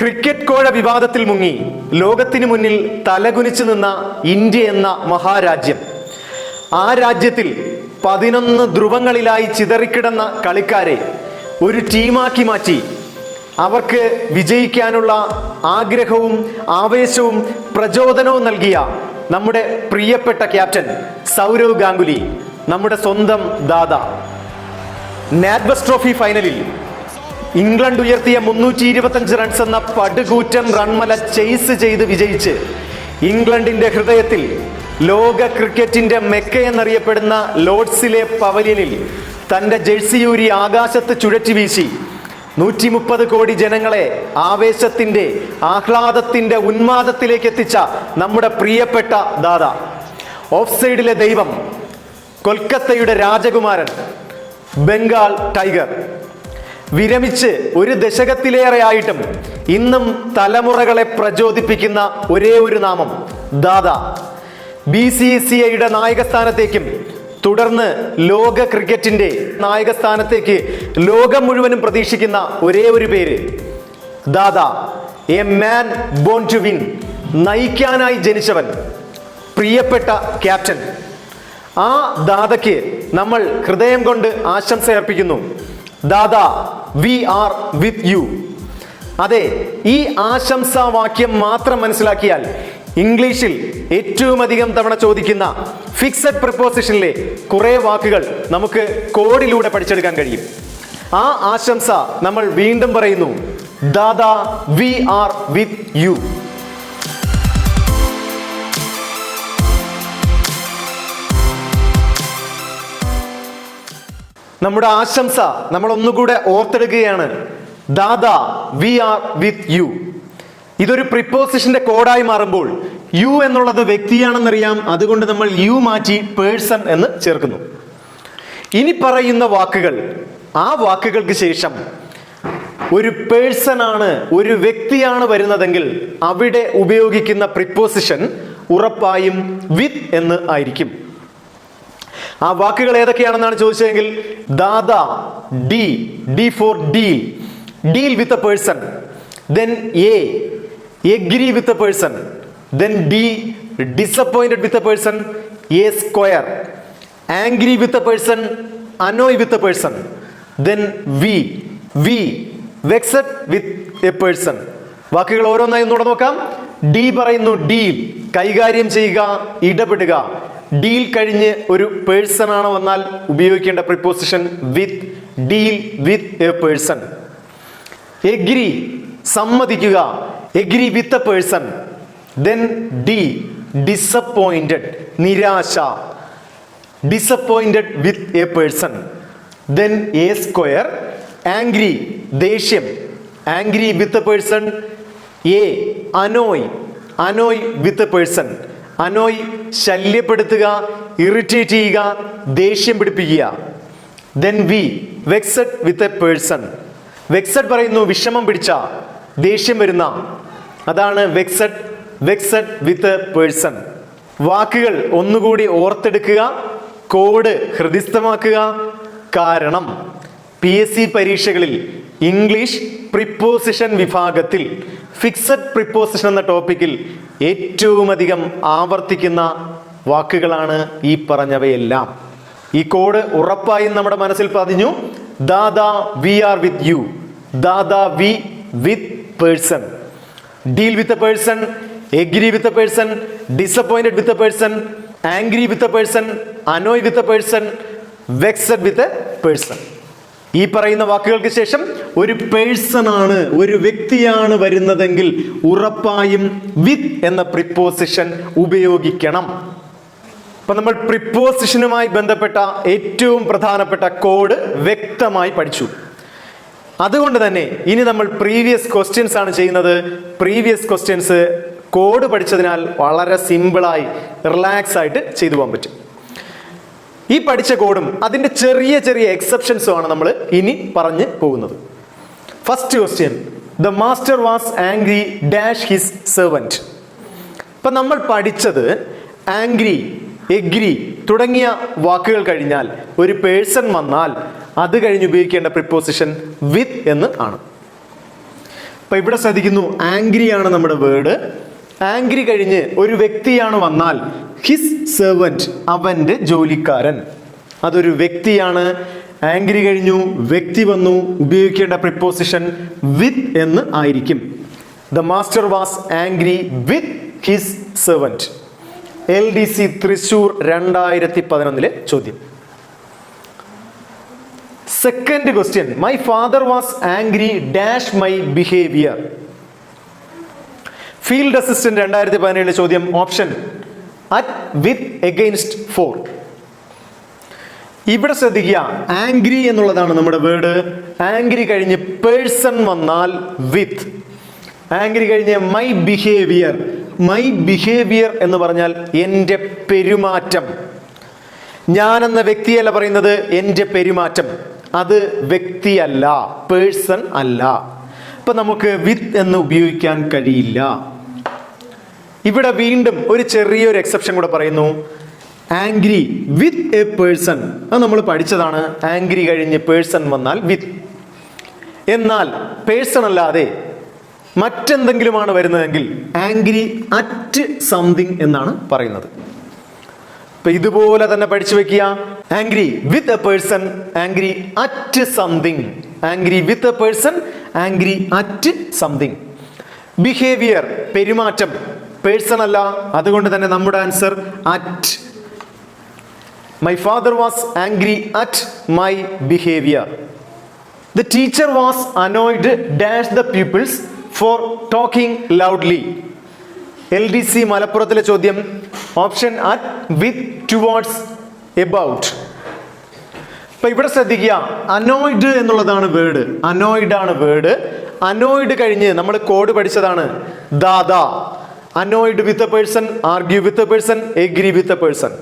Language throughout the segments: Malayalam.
ക്രിക്കറ്റ് കോഴ വിവാദത്തിൽ മുങ്ങി ലോകത്തിനു മുന്നിൽ തലകുനിച്ചു നിന്ന ഇന്ത്യ എന്ന മഹാരാജ്യം. ആ രാജ്യത്തിൽ 11 ധ്രുവങ്ങളിലായി ചിതറിക്കിടന്ന കളിക്കാരെ ഒരു ടീമാക്കി മാറ്റി അവർക്ക് വിജയിക്കാനുള്ള ആഗ്രഹവും ആവേശവും പ്രചോദനവും നൽകിയ നമ്മുടെ പ്രിയപ്പെട്ട ക്യാപ്റ്റൻ സൗരവ് ഗാംഗുലി, നമ്മുടെ സ്വന്തം ദാദ. നാറ്റ്ബസ് ട്രോഫി ഫൈനലിൽ ഇംഗ്ലണ്ട് ഉയർത്തിയ 325 റൺസ് എന്ന പടുകൂറ്റൻ റൺമല ചേസ് ചെയ്ത് വിജയിച്ച് ഇംഗ്ലണ്ടിന്റെ ഹൃദയത്തിൽ ലോക ക്രിക്കറ്റിന്റെ മെക്ക എന്നറിയപ്പെടുന്ന ലോർഡ്സിലെ പവലിയനിൽ തന്റെ ജേഴ്സിയൂരി ആകാശത്ത് ചുഴറ്റി വീശി 130 കോടി ജനങ്ങളെ ആവേശത്തിന്റെ ആഹ്ലാദത്തിന്റെ ഉന്മാദത്തിലേക്ക് എത്തിച്ച നമ്മുടെ പ്രിയപ്പെട്ട ദാദ, ഓഫ് സൈഡിലെ ദൈവം, കൊൽക്കത്തയുടെ രാജകുമാരൻ, ബംഗാൾ ടൈഗർ. വിരമിച്ച് ഒരു ദശകത്തിലേറെയായിട്ടും ഇന്നും തലമുറകളെ പ്രചോദിപ്പിക്കുന്ന ഒരേ ഒരു നാമം ദാദ. BCCIയുടെ നായകസ്ഥാനത്തേക്കും തുടർന്ന് ലോക ക്രിക്കറ്റിന്റെ നായകസ്ഥാനത്തേക്ക് ലോകം മുഴുവനും പ്രതീക്ഷിക്കുന്ന ഒരേ ഒരു പേര് Dada. A man born to win, നയിക്കാനായി ജനിച്ചവൻ, പ്രിയപ്പെട്ട ക്യാപ്റ്റൻ. ആ ദാദയ്ക്ക് നമ്മൾ ഹൃദയം കൊണ്ട് ആശംസ അർപ്പിക്കുന്നു. Dada, we are with you. അതെ, ഈ ആശംസാവാക്യം മാത്രം മനസ്സിലാക്കിയാൽ ഇംഗ്ലീഷിൽ ഏറ്റവും അധികം തവണ ചോദിക്കുന്ന ഫിക്സഡ് പ്രിപ്പോസിഷനിലെ കുറെ വാക്കുകൾ നമുക്ക് കോഡിലൂടെ പഠിച്ചെടുക്കാൻ കഴിയും. ആ ആശംസ നമ്മൾ വീണ്ടും പറയുന്നു. ദാദ, വി ആർ വിത്ത് യു. നമ്മുടെ ആശംസ നമ്മൾ ഒന്നുകൂടെ ഓർത്തെടുക്കുകയാണ്. ദാദ, വി ആർ വിത്ത് യു. ഇതൊരു പ്രിപ്പോസിഷന്റെ കോഡായി മാറുമ്പോൾ യു എന്നുള്ളത് വ്യക്തിയാണെന്നറിയാം. അതുകൊണ്ട് നമ്മൾ യു മാറ്റി പേഴ്സൺ എന്ന് ചേർക്കുന്നു. ഇനി പറയുന്ന വാക്കുകൾ, ആ വാക്കുകൾക്ക് ശേഷം ഒരു പേഴ്സൺ ആണ്, ഒരു വ്യക്തിയാണ് വരുന്നതെങ്കിൽ അവിടെ ഉപയോഗിക്കുന്ന പ്രിപ്പോസിഷൻ ഉറപ്പായും വിത്ത് എന്ന് ആയിരിക്കും. ആ വാക്കുകൾ ഏതൊക്കെയാണെന്നാണ് ചോദിച്ചതെങ്കിൽ Dada, D, D for deal, deal with a person. Then A, agree with a person. Then D, disappointed with a person, A square. Angry with a person, annoy with a person. Then V, vexed with a person. വാക്കുകൾ ഓരോന്നായി ഒന്നുകൂടെ നോക്കാം. ഡി പറയുന്നു ഡീൽ, കൈകാര്യം ചെയ്യുക, ഇടപെടുക. ഡീൽ കഴിഞ്ഞ് ഒരു പേഴ്സൺ ആണ് വന്നാൽ ഉപയോഗിക്കേണ്ട preposition with, deal with a person. Agree, സമ്മതിക്കുക, agree with a person. Then D, disappointed, നിരാശ, disappointed with a person. Then A square, angry, ദേഷ്യം, angry with a person. A, annoy, annoy with a person. Annoy, ശല്യപ്പെടുത്തുക, ഇറിറ്റേറ്റ് ചെയ്യുക, ദേഷ്യം പിടിപ്പിക്കുക. Then V, vexed with a person. Vexed പറയുന്നു വിഷമം പിടിച്ച, ദേഷ്യം വരുന്ന, അതാണ് വെക്സഡ്, വെക്സഡ് വിത്ത് എ പേഴ്സൺ. വാക്കുകൾ ഒന്നുകൂടി ഓർത്തെടുക്കുക, കോഡ് ഹൃദിസ്ഥമാക്കുക. കാരണം PSC പരീക്ഷകളിൽ ഇംഗ്ലീഷ് പ്രിപ്പോസിഷൻ വിഭാഗത്തിൽ ഫിക്സഡ് പ്രിപ്പോസിഷൻ എന്ന ടോപ്പിക്കിൽ ഏറ്റവും അധികം ആവർത്തിക്കുന്ന വാക്കുകളാണ് ഈ പറഞ്ഞവയെല്ലാം. ഈ കോഡ് ഉറപ്പായും നമ്മുടെ മനസ്സിൽ പതിഞ്ഞു. Dada, we are with you. Dada, we with person. Deal with a person, agree with a person, disappointed with a person, angry with a person, annoy with a person, vexed with a person. ഈ പറയുന്ന വാക്കുകൾക്ക് ശേഷം ഒരു പേഴ്സൺ ആണ്, ഒരു വ്യക്തിയാണ് വരുന്നതെങ്കിൽ ഉറപ്പായും വിത്ത് എന്ന പ്രിപ്പോസിഷൻ ഉപയോഗിക്കണം. അപ്പൊ നമ്മൾ പ്രിപ്പോസിഷനുമായി ബന്ധപ്പെട്ട ഏറ്റവും പ്രധാനപ്പെട്ട കോഡ് വ്യക്തമായി പഠിച്ചു. അതുകൊണ്ട് തന്നെ ഇനി നമ്മൾ പ്രീവിയസ് ക്വസ്റ്റ്യൻസ് ആണ് ചെയ്യുന്നത്. പ്രീവിയസ് ക്വസ്റ്റ്യൻസ് കോഡ് പഠിച്ചതിനാൽ വളരെ സിമ്പിളായി റിലാക്സ് ആയിട്ട് ചെയ്തു പോകാൻ പറ്റും. ഈ പഠിച്ച കോഡും അതിന്റെ ചെറിയ ചെറിയ എക്സെപ്ഷൻസും ആണ് നമ്മൾ ഇനി പറഞ്ഞു പോകുന്നത്. First question, the master was angry dash his servant. ഇപ്പൊ നമ്മൾ പഠിച്ചത് ആംഗ്രി, എഗ്രി തുടങ്ങിയ വാക്കുകൾ കഴിഞ്ഞാൽ ഒരു പേഴ്സൺ വന്നാൽ അത് കഴിഞ്ഞ് ഉപയോഗിക്കേണ്ട പ്രിപ്പോസിഷൻ വിത്ത് എന്ന് ആണ്. അപ്പൊ ഇവിടെ ശ്രദ്ധിക്കുന്നു, ആംഗ്രി ആണ് നമ്മുടെ വേർഡ്. ആംഗ്രി കഴിഞ്ഞ് ഒരു വ്യക്തിയാണ് വന്നാൽ ഹിസ് സെർവൻറ്റ്, അവന്റെ ജോലിക്കാരൻ. അതൊരു വ്യക്തിയാണ്. ആംഗ്രി കഴിഞ്ഞു, വ്യക്തി വന്നു, ഉപയോഗിക്കേണ്ട പ്രിപ്പോസിഷൻ വിത്ത് എന്ന് ആയിരിക്കും. The master was angry with his servant. LDC Thrissur 2011 ചോദ്യം. Second question, my father was angry dash my behaviour. Field assistant 2017 ചോദ്യം. Option at, with, against, for. ഇവിടെ ശ്രദ്ധിക്കുക, ആംഗ്രി എന്നുള്ളതാണ് നമ്മുടെ വേർഡ്. ആംഗ്രി കഴിഞ്ഞ് പേഴ്സൺ വന്നാൽ വിത്ത്. ആംഗ്രി കഴിഞ്ഞ് മൈ ബിഹേവിയർ. മൈ ബിഹേവിയർ എന്ന് പറഞ്ഞാൽ എൻ്റെ പെരുമാറ്റം. ഞാനെന്ന വ്യക്തിയല്ല പറയുന്നത്, എൻ്റെ പെരുമാറ്റം. അത് വ്യക്തിയല്ല, പേഴ്സൺ അല്ല. അപ്പൊ നമുക്ക് വിത്ത് എന്ന് ഉപയോഗിക്കാൻ കഴിയില്ല. ഇവിടെ വീണ്ടും ഒരു ചെറിയൊരു എക്സെപ്ഷൻ കൂടെ പറയുന്നു. ആംഗ്രി വിത്ത് എ പേഴ്സൺ, അത് നമ്മൾ പഠിച്ചതാണ്. ആംഗ്രി കഴിഞ്ഞ് പേഴ്സൺ വന്നാൽ വിത്ത്. എന്നാൽ പേഴ്സൺ അല്ലാതെ മറ്റെന്തെങ്കിലുമാണ് വരുന്നതെങ്കിൽ ആംഗ്രി അറ്റ് സംതിങ് എന്നാണ് പറയുന്നത്. അപ്പൊ ഇതുപോലെ തന്നെ പഠിച്ചു വെക്കുക. Angry with a person, angry at something. Angry with a person, angry at something. Behaviour, പെരുമാറ്റം, പേഴ്സൺ അല്ല. അതുകൊണ്ട് തന്നെ നമ്മുടെ answer at. My father was angry at my behaviour. The teacher was annoyed dash the peoples for talking loudly. LDC മലപ്പുറത്തിലെ ചോദ്യം. Option at, with, towards, about. അപ്പൊ ഇവിടെ ശ്രദ്ധിക്കുക, അനോയ്ഡ് എന്നുള്ളതാണ് വേർഡ്. അനോയ്ഡ് ആണ് വേർഡ്. അനോയ്ഡ് കഴിഞ്ഞ് നമ്മൾ കോഡ് പഠിച്ചതാണ് Dada. Annoyed with a person, argue with a person, agree with a person.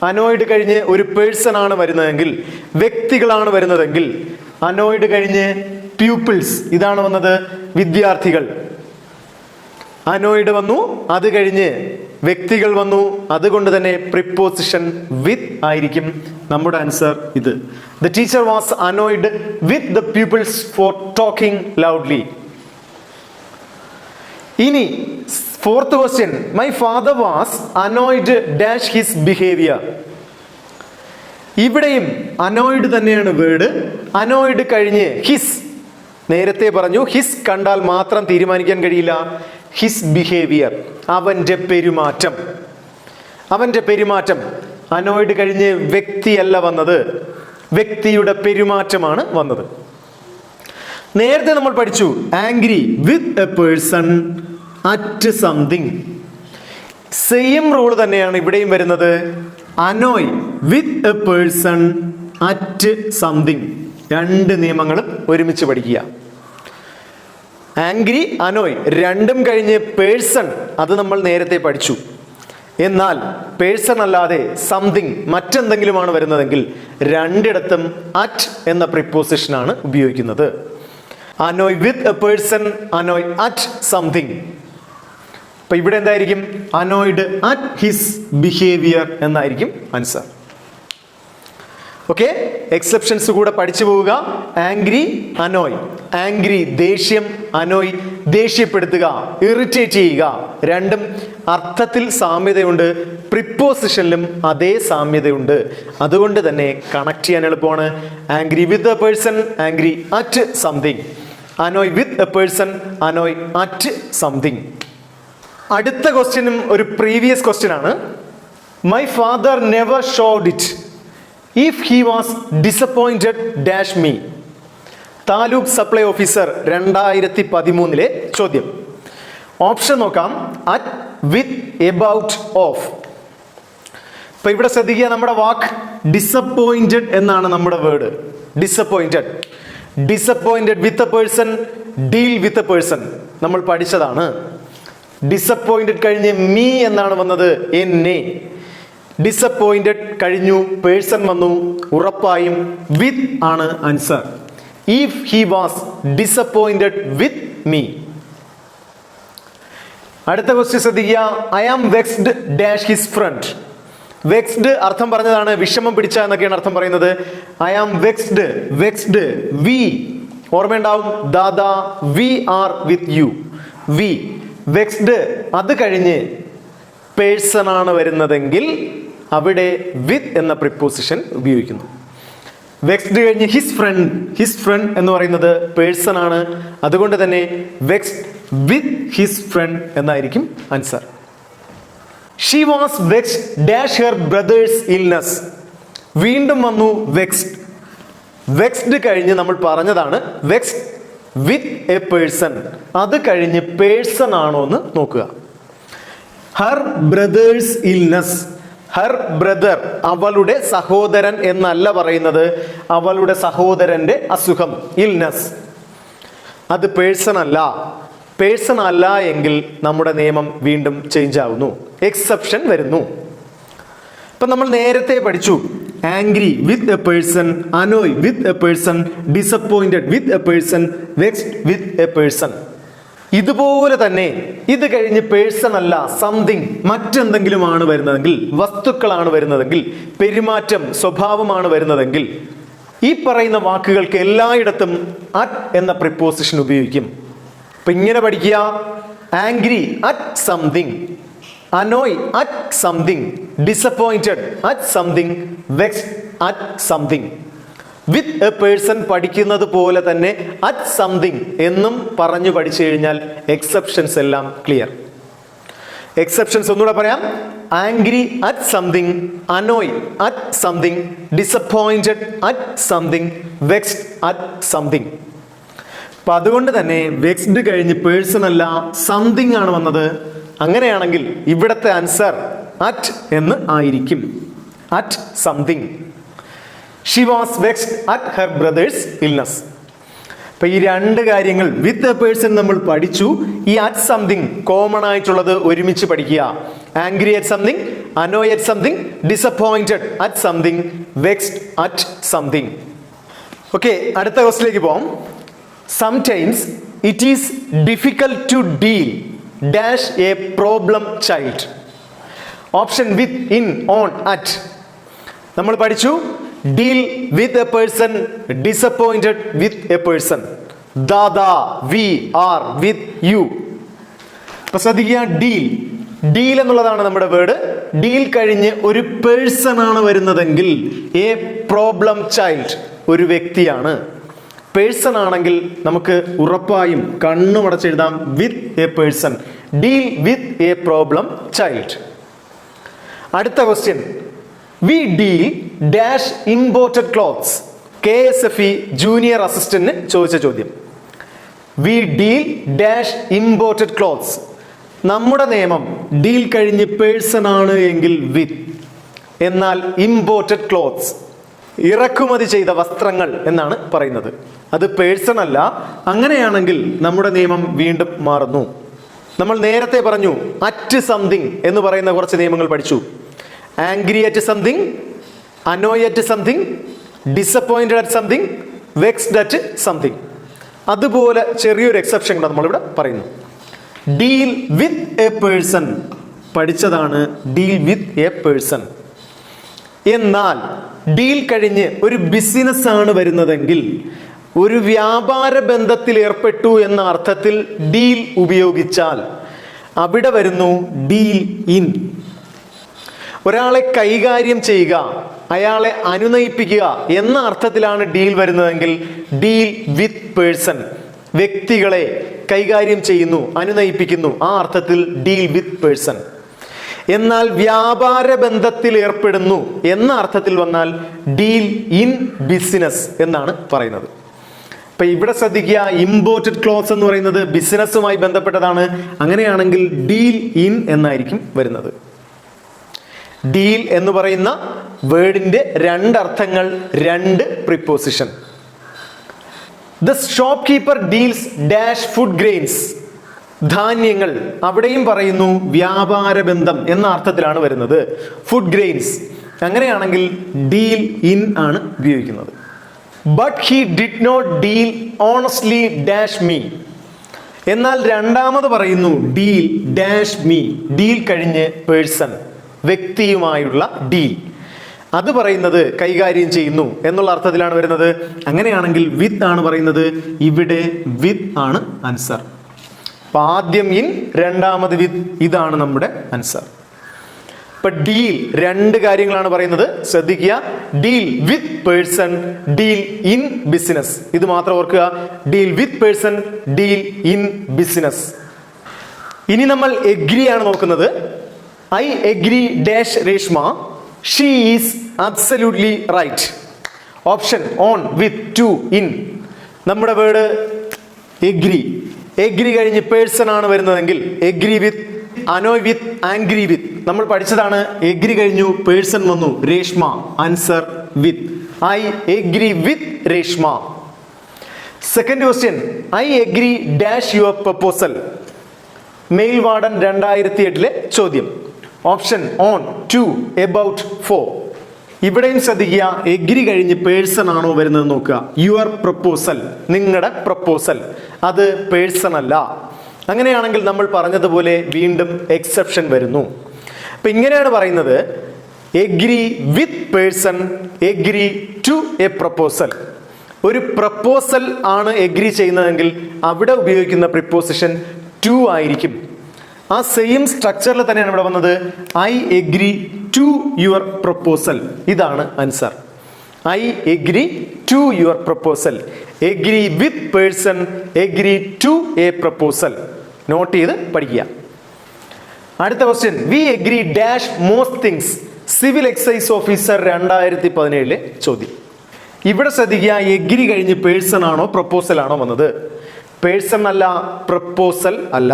Annoyed കഴിഞ്ഞ് ഒരു പേഴ്സൺ ആണ് വരുന്നതെങ്കിൽ, വ്യക്തികളാണ് വരുന്നതെങ്കിൽ, അനോയ്ഡ് കഴിഞ്ഞ് പ്യൂപ്പിൾസ്, ഇതാണ് വന്നത്, വിദ്യാർത്ഥികൾ. അനോയ്ഡ് വന്നു, അത് കഴിഞ്ഞ് വ്യക്തികൾ വന്നു. അതുകൊണ്ട് തന്നെ പ്രിപ്പോസിഷൻ വിത്ത് ആയിരിക്കും. നമ്മുടെ ആൻസർ ഇത്. The teacher was annoyed with the peoples for talking loudly. ഇനി fourth question, my father was annoyed dash his behaviour. ഇവിടെയും അനോയ്ഡ് തന്നെയാണ് വേർഡ്. അനോയ്ഡ് കഴിഞ്ഞ് ഹിസ്, നേരത്തെ പറഞ്ഞു ഹിസ് കണ്ടാൽ മാത്രം തീരുമാനിക്കാൻ കഴിയില്ല. ഹിസ് ബിഹേവിയർ, അവന്റെ പെരുമാറ്റം. അവന്റെ പെരുമാറ്റം. അനോയ്ഡ് കഴിഞ്ഞ് വ്യക്തിയല്ല വന്നത്, വ്യക്തിയുടെ പെരുമാറ്റമാണ് വന്നത്. നേരത്തെ നമ്മൾ പഠിച്ചു angry with a person at something. Same rule തന്നെയാണ് ഇവിടെയും വരുന്നത്. Annoy with a person at something. രണ്ട് നിയമങ്ങളും ഒരുമിച്ച് പഠിക്കുക. ആംഗ്രി, അനോയ് രണ്ടും കഴിഞ്ഞ് പേഴ്സൺ, അത് നമ്മൾ നേരത്തെ പഠിച്ചു. എന്നാൽ പേഴ്സൺ അല്ലാതെ സംതിങ്, മറ്റെന്തെങ്കിലുമാണ് വരുന്നതെങ്കിൽ രണ്ടിടത്തും അറ്റ് എന്ന പ്രിപ്പോസിഷനാണ് ഉപയോഗിക്കുന്നത്. Annoy with a person, annoy at something. അപ്പൊ ഇവിടെ എന്തായിരിക്കും? അനോയ്ഡ് അറ്റ് ഹിസ് ബിഹേവിയർ എന്നായിരിക്കും ആൻസർ. ഓക്കെ, എക്സെപ്ഷൻസ് കൂടെ പഠിച്ചു പോവുക. Angry, annoy. ആംഗ്രി ദേഷ്യം, അനോയ് ദേഷ്യപ്പെടുത്തുക, ഇറിറ്റേറ്റ് ചെയ്യുക. രണ്ടും അർത്ഥത്തിൽ സാമ്യതയുണ്ട്, പ്രിപ്പോസിഷനിലും അതേ സാമ്യതയുണ്ട്. അതുകൊണ്ട് തന്നെ കണക്ട് ചെയ്യാൻ എളുപ്പമാണ്. Angry with a person, angry at something. Annoy with a person, annoy at something. അടുത്ത ക്വസ്റ്റ്യനും ഒരു പ്രീവിയസ് ക്വസ്റ്റ്യൻ ആണ്. My father never showed it if he was disappointed dash me. Taluk supply officer 2013 ചോദ്യം. ഓപ്ഷൻ നോക്കാം. At, with, about, of. അപ്പൊ ഇവിടെ ശ്രദ്ധിക്കുക, നമ്മുടെ വാക്ക് ഡിസപ്പോയിന്റഡ് എന്നാണ് നമ്മുടെ word. Disappointed. Disappointed with a person, deal with a person നമ്മൾ പഠിച്ചതാണ്. ഡിസപ്പോയിന്റഡ് കഴിഞ്ഞ് മീ എന്നാണ് വന്നത്, എന്നെ. ഡിസപ്പോയിന്റഡ് കഴിഞ്ഞു, പേഴ്സൺ വന്നു, ഉറപ്പായും വിത്ത് ആണ് answer. If he was disappointed with me. അടുത്ത ക്വസ്റ്റ്യൻ ശ്രദ്ധിക്കുക. I am vexed dash his friend. Vexed അർത്ഥം പറഞ്ഞതാണ്, വിഷമം പിടിച്ച എന്നൊക്കെയാണ് അർത്ഥം പറയുന്നത്. I am vexed. Vexed we ഓർമ്മയുണ്ടാവും, Dada we are with you. We vexed, അത് കഴിഞ്ഞ് പേഴ്സൺ ആണ് വരുന്നതെങ്കിൽ അവിടെ വിത്ത് എന്ന പ്രിപ്പോസിഷൻ ഉപയോഗിക്കുന്നു. വെക്സ്ഡ് കഴിഞ്ഞ് ഹിസ് ഫ്രണ്ട് എന്ന് പറയുന്നത് പേഴ്സൺ ആണ്, അതുകൊണ്ട് തന്നെ വെക്സ്ഡ് വിത്ത് ഹിസ് ഫ്രണ്ട് എന്നായിരിക്കും answer. She was vexed dash her brother's illness. വീണ്ടും വന്നു വെക്സ്ഡ്. വെക്സ്ഡ് കഴിഞ്ഞ് നമ്മൾ പറഞ്ഞതാണ് വെക്സ്ഡ് വിത്ത് എ പേഴ്സൺ, അത് കഴിഞ്ഞ് പേഴ്സൺ ആണോ എന്ന് നോക്കുക. Har brothers illness. Her brother, അവളുടെ സഹോദരൻ എന്നല്ല പറയുന്നത്, അവളുടെ സഹോദരന്റെ അസുഖം, ഇൽനെസ്. അത് പേഴ്സൺ അല്ല. പേഴ്സൺ അല്ല എങ്കിൽ നമ്മുടെ നിയമം വീണ്ടും ചേഞ്ച് ആവുന്നു, എക്സെപ്ഷൻ വരുന്നു. ഇപ്പൊ നമ്മൾ നേരത്തെ പഠിച്ചു, angry with a person, annoy with a person, disappointed with a person, vexed with a person. ഇതുപോലെ തന്നെ ഇത് കഴിഞ്ഞ് പേഴ്സൺ അല്ല, സംതിങ്, മറ്റെന്തെങ്കിലുമാണ് വരുന്നതെങ്കിൽ, വസ്തുക്കളാണ് വരുന്നതെങ്കിൽ, പെരുമാറ്റം, സ്വഭാവമാണ് വരുന്നതെങ്കിൽ, ഈ പറയുന്ന വാക്കുകൾക്ക് എല്ലായിടത്തും അറ്റ് എന്ന പ്രിപ്പോസിഷൻ ഉപയോഗിക്കും. അപ്പൊ ഇങ്ങനെ പഠിക്കുക, angry at something, annoy at something, disappointed at something, vexed at something. With a person പഠിക്കുന്നത് പോലെ തന്നെ അറ്റ് സംതിങ് എന്നും പറഞ്ഞു പഠിച്ചു കഴിഞ്ഞാൽ എക്സെപ്ഷൻസ് എല്ലാം ക്ലിയർ. എക്സെപ്ഷൻസ് ഒന്നുകൂടെ പറയാം, angry at something, annoy at something, disappointed at something, vexed at something. അപ്പൊ അതുകൊണ്ട് തന്നെ വെക്സ്ഡ് കഴിഞ്ഞ് പേഴ്സൺ അല്ല, സംതിങ് ആണ് വന്നത്. അങ്ങനെയാണെങ്കിൽ ഇവിടത്തെ ആൻസർ അറ്റ് എന്ന് ആയിരിക്കും, at something. She was vexed at her brother's illness. അപ്പൊ ഈ രണ്ട് കാര്യങ്ങൾ വിത്ത് എ പേഴ്സൺ നമ്മൾ പഠിച്ചു. ഈ അറ്റ് സംതിങ് കോമൺ ആയിട്ടുള്ളത് ഒരുമിച്ച് പഠിക്കുക. Angry at something, annoy at something, disappointed at something, vexed at something. Okay, അടുത്ത ക്വസ്റ്റിലേക്ക് പോകാം. Sometimes it is difficult to deal dash a problem child. Option with, in, on, at. നമ്മൾ പഠിച്ചു deal with a person, disappointed with a person, Dada we are with you. അപ്പൊ ശ്രദ്ധിക്കുക, ഡീൽ, ഡീൽ എന്നുള്ളതാണ് നമ്മുടെ വേർഡ്. ഡീൽ കഴിഞ്ഞ് ഒരു പേഴ്സൺ ആണ് വരുന്നതെങ്കിൽ എ പ്രോബ്ലം ചൈൽഡ്, ഒരു വ്യക്തിയാണ്. പേഴ്സൺ ആണെങ്കിൽ നമുക്ക് ഉറപ്പായും കണ്ണുമടച്ചെഴുതാം with a person, deal with a problem child. അടുത്ത question, we deal dash imported clothes. KSFE junior അസിസ്റ്റന്റിന് ചോദിച്ച ചോദ്യം. We deal dash imported clothes. നമ്മുടെ നിയമം ഡീൽ കഴിഞ്ഞ് പേഴ്സൺ ആണ് എങ്കിൽ വിത്ത്, എന്നാൽ ഇമ്പോർട്ടഡ് ക്ലോത്ത്സ് ഇറക്കുമതി ചെയ്ത വസ്ത്രങ്ങൾ എന്നാണ് പറയുന്നത്, അത് പേഴ്സൺ അല്ല. അങ്ങനെയാണെങ്കിൽ നമ്മുടെ നിയമം വീണ്ടും മാറുന്നു. നമ്മൾ നേരത്തെ പറഞ്ഞു അറ്റ് സംതിങ് എന്ന് പറയുന്ന കുറച്ച് നിയമങ്ങൾ പഠിച്ചു. Angry at something, annoy at something, disappointed at something, vexed at something. അതുപോലെ ചെറിയൊരു എക്സെപ്ഷൻ കൂടെ നമ്മളിവിടെ പറയുന്നു. ഡീൽ വിത്ത് എ പേഴ്സൺ പഠിച്ചതാണ്, ഡീൽ വിത്ത് എ പേഴ്സൺ. എന്നാൽ ഡീൽ കഴിഞ്ഞ് ഒരു ബിസിനസ് ആണ് വരുന്നതെങ്കിൽ, ഒരു വ്യാപാര ബന്ധത്തിൽ ഏർപ്പെട്ടു എന്ന അർത്ഥത്തിൽ ഡീൽ ഉപയോഗിച്ചാൽ അവിടെ വരുന്നു ഡീൽ ഇൻ. ഒരാളെ കൈകാര്യം ചെയ്യുക, അയാളെ അനുനയിപ്പിക്കുക എന്ന അർത്ഥത്തിലാണ് ഡീൽ വരുന്നതെങ്കിൽ ഡീൽ വിത്ത് പേഴ്സൺ, വ്യക്തികളെ കൈകാര്യം ചെയ്യുന്നു, അനുനയിപ്പിക്കുന്നു, ആ അർത്ഥത്തിൽ ഡീൽ വിത്ത് പേഴ്സൺ. എന്നാൽ വ്യാപാര ബന്ധത്തിൽ ഏർപ്പെടുന്നു എന്ന അർത്ഥത്തിൽ വന്നാൽ ഡീൽ ഇൻ ബിസിനസ് എന്നാണ് പറയുന്നത്. അപ്പൊ ഇവിടെ ശ്രദ്ധിക്കുക, ഇമ്പോർട്ടഡ് ക്ലോത്ത്സ് എന്ന് പറയുന്നത് ബിസിനസ്സുമായി ബന്ധപ്പെട്ടതാണ്. അങ്ങനെയാണെങ്കിൽ ഡീൽ ഇൻ എന്നായിരിക്കും വരുന്നത്. ഡീൽ എന്ന് പറയുന്ന വേർഡിന്റെ രണ്ടർത്ഥങ്ങൾ, രണ്ട് preposition. The shopkeeper deals dash food grains. ധാന്യങ്ങൾ, അവിടെയും പറയുന്നു വ്യാപാര ബന്ധം എന്ന അർത്ഥത്തിലാണ് വരുന്നത്, ഫുഡ് ഗ്രെയിൻസ്. അങ്ങനെയാണെങ്കിൽ ഡീൽ ഇൻ ആണ് ഉപയോഗിക്കുന്നത്. But he did not deal honestly dash me. എന്നാൽ രണ്ടാമത് പറയുന്നു ഡീൽ ഡാഷ് മീ, ഡീൽ കഴിഞ്ഞ് പേഴ്സൺ, വ്യക്തിയുമായുള്ള ഡീൽ. അത് പറയുന്നത് കൈകാര്യം ചെയ്യുന്നു എന്നുള്ള അർത്ഥത്തിലാണ് വരുന്നത്. അങ്ങനെയാണെങ്കിൽ വിത്ത് ആണ് പറയുന്നത്. ഇവിടെ വിത്ത് ആണ് ആൻസർ. അപ്പൊ ആദ്യം ഇൻ, രണ്ടാമത് വിത്ത്, ഇതാണ് നമ്മുടെ ആൻസർ. ഇപ്പൊ ഡീൽ രണ്ട് കാര്യങ്ങളാണ് പറയുന്നത്, ശ്രദ്ധിക്കുക. Deal with person, deal in business. ഇത് മാത്രം ഓർക്കുക. Deal with person, deal in business. ഇനി നമ്മൾ എഗ്രി ആണ് നോക്കുന്നത്. I agree dash Reshma, she is absolutely right. Option on, with, to, in. നമ്മുടെ വേർഡ് എഗ്രി. എഗ്രി കഴിഞ്ഞ് പേഴ്സൺ ആണ് വരുന്നതെങ്കിൽ agree with, annoy with, angry with. നമ്മൾ പഠിച്ചതാണ്. എഗ്രി കഴിഞ്ഞു, പേഴ്സൺ വന്നു, Reshma. Answer with. I agree with Reshma. Second question, I agree dash your proposal. Male warden 2008 ചോദ്യം. Option on, to, about, for. ഇവിടെയും ശ്രദ്ധിക്കുക. എഗ്രി കഴിഞ്ഞ് പേഴ്സൺ ആണോ വരുന്നത് നോക്കുക. യുവർ പ്രപ്പോസൽ, നിങ്ങളുടെ പ്രപ്പോസൽ, അത് പേഴ്സൺ അല്ല. അങ്ങനെയാണെങ്കിൽ നമ്മൾ പറഞ്ഞതുപോലെ വീണ്ടും എക്സെപ്ഷൻ വരുന്നു. അപ്പൊ ഇങ്ങനെയാണ് പറയുന്നത്. Agree with person, agree to a proposal. ഒരു പ്രപ്പോസൽ ആണ് എഗ്രി ചെയ്യുന്നതെങ്കിൽ അവിടെ ഉപയോഗിക്കുന്ന പ്രിപ്പോസിഷൻ ടു ആയിരിക്കും. ആ സെയിം സ്ട്രക്ചറിൽ തന്നെയാണ് ഇവിടെ വന്നത്. I agree to your proposal. ഇതാണ് answer. I agree to your proposal. Agree with person, agree to a proposal. Note ചെയ്ത് പഠിക്കുക. അടുത്ത question, we agree dash most things. Civil excise officer 2017 ചോദ്യം. ഇവിടെ ശ്രദ്ധിക്കുക. എഗ്രി കഴിഞ്ഞ് പേഴ്സൺ ആണോ പ്രപ്പോസൽ ആണോ വന്നത്? പേഴ്സൺ അല്ല, പ്രപ്പോസൽ അല്ല.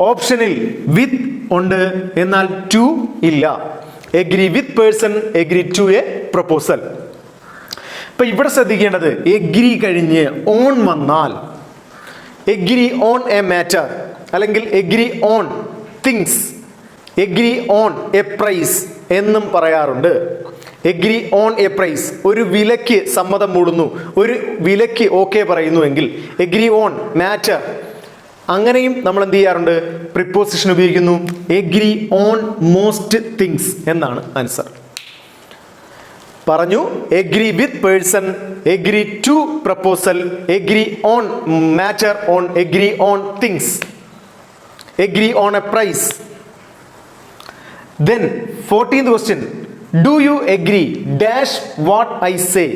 ഓപ്ഷനിൽ വിത്ത് ഉണ്ട്, എന്നാൽ ടു ഇല്ല. Agree with person, agree to a proposal. ഇപ്പൊ ഇവിടെ ശ്രദ്ധിക്കേണ്ടത്, എഗ്രി കഴിഞ്ഞ് ഓൺ വന്നാൽ എഗ്രി ഓൺ എ മാറ്റർ, അല്ലെങ്കിൽ agree on things, agree on a price എന്നും പറയാറുണ്ട്. എഗ്രി ഓൺ എ പ്രൈസ്, ഒരു വിലയ്ക്ക് സമ്മതം മൂടുന്നു, ഒരു വിലയ്ക്ക് ഓക്കെ പറയുന്നുവെങ്കിൽ എഗ്രി ഓൺ മാറ്റർ. അങ്ങനെയും നമ്മൾ എന്ത് ചെയ്യാറുണ്ട്? പ്രിപ്പോസിഷൻ ഉപയോഗിക്കുന്നു. എഗ്രി ഓൺ മോസ്റ്റ് തിങ്സ് എന്നാണ് ആൻസർ. പറഞ്ഞു. Agree with person, agree to proposal, agree on matter, on agree on things, agree on a price. Then 14th question, do you agree dash what I say?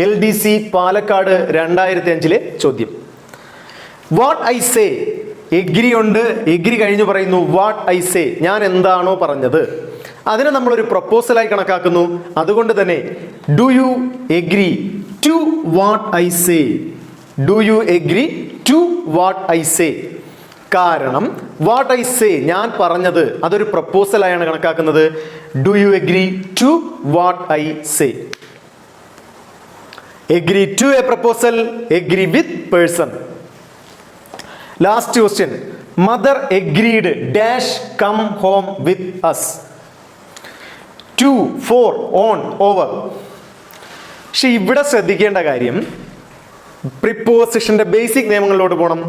LDC Palakkad 2005 ചോദ്യം. വാട്ട് ഐ സേ, എഗ്രി ഉണ്ട്, എഗ്രി കഴിഞ്ഞു പറയുന്നു വാട്ട് ഐ സേ, ഞാൻ എന്താണോ പറഞ്ഞത് അതിനെ നമ്മളൊരു പ്രപ്പോസലായി കണക്കാക്കുന്നു. അതുകൊണ്ട് തന്നെ do you agree to what I say, do you agree to what I say. കാരണം വാട്ട് ഐ സേ, ഞാൻ പറഞ്ഞത്, അതൊരു പ്രപ്പോസലായാണ് കണക്കാക്കുന്നത്. Do you agree to what I say. Agree to a proposal, agree with person. Last question, mother agreed dash come home with us. 2, 4, on, over. പക്ഷെ ഇവിടെ ശ്രദ്ധിക്കേണ്ട കാര്യം, പ്രിപ്പോസിഷന്റെ ബേസിക് നിയമങ്ങളിലോട്ട് പോകണം.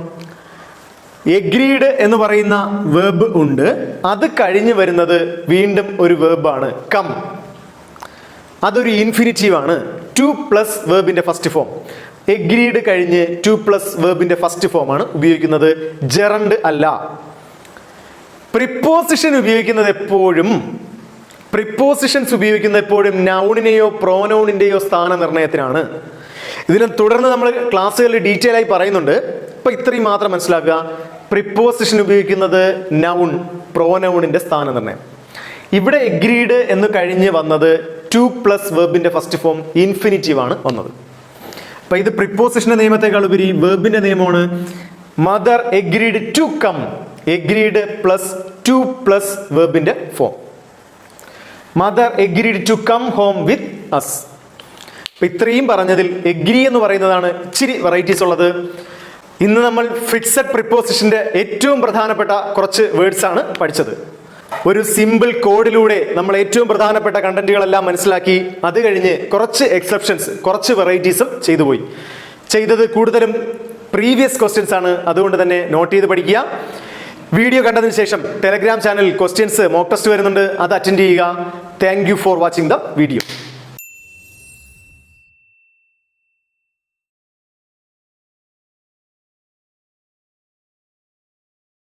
എഗ്രീഡ് എന്ന് പറയുന്ന വെർബ് ഉണ്ട്, അത് കഴിഞ്ഞ് വരുന്നത് വീണ്ടും ഒരു വെർബാണ് കം. അതൊരു ഇൻഫിനിറ്റീവ് ആണ്. 2+ വെർബിന്റെ ഫസ്റ്റ് ഫോം. എഗ്രീഡ് കഴിഞ്ഞ് 2+ വെർബിന്റെ ഫസ്റ്റ് ഫോം ആണ് ഉപയോഗിക്കുന്നത്, ജെറണ്ട് അല്ല. പ്രിപ്പോസിഷൻസ് ഉപയോഗിക്കുന്നത് എപ്പോഴും നൗണിനെയോ പ്രോനൗണിന്റെയോ സ്ഥാനനിർണയത്തിനാണ്. ഇതിനെ തുടർന്ന് നമ്മൾ ക്ലാസ്സുകളിൽ ഡീറ്റെയിൽ ആയി പറയുന്നുണ്ട്. ഇപ്പൊ ഇത്രയും മാത്രം മനസ്സിലാക്കുക. പ്രിപ്പോസിഷൻ ഉപയോഗിക്കുന്നത് നൗൺ, പ്രോനൗണിന്റെ സ്ഥാനനിർണയം. ഇവിടെ എഗ്രീഡ് എന്ന് കഴിഞ്ഞ് വന്നത് 2+ വെർബിന്റെ ഫസ്റ്റ് ഫോം ഇൻഫിനിറ്റീവ് ആണ് വന്നത്. അപ്പൊ ഇത് പ്രിപ്പോസിഷന്റെ നിയമത്തെക്കാൾ ഉപരി വെർബിന്റെ നിയമമാണ്. Mother agreed to come, agreed plus 2+ വെർബിന്റെ form. Mother agreed to come home with us. ഇത്രയും പറഞ്ഞതിൽ എഗ്രി എന്ന് പറയുന്നതാണ് ഇച്ചിരി വെറൈറ്റീസ് ഉള്ളത്. ഇന്ന് നമ്മൾ ഫിക്സഡ് പ്രിപ്പോസിഷന്റെ ഏറ്റവും പ്രധാനപ്പെട്ട കുറച്ച് വേർഡ്സ് ആണ് പഠിച്ചത്. ഒരു സിമ്പിൾ കോഡിലൂടെ നമ്മൾ ഏറ്റവും പ്രധാനപ്പെട്ട കണ്ടന്റുകളെല്ലാം മനസ്സിലാക്കി. അത് കഴിഞ്ഞ് കുറച്ച് എക്സെപ്ഷൻസ്, കുറച്ച് വെറൈറ്റീസും ചെയ്തത് കൂടുതലും പ്രീവിയസ് ക്വസ്റ്റ്യൻസ് ആണ്. അതുകൊണ്ട് തന്നെ നോട്ട് ചെയ്ത് പഠിക്കുക. വീഡിയോ കണ്ടതിന് ശേഷം Telegram channel questions mock test വരുന്നുണ്ട്, അത് അറ്റൻഡ് ചെയ്യുക. Thank you for watching the video.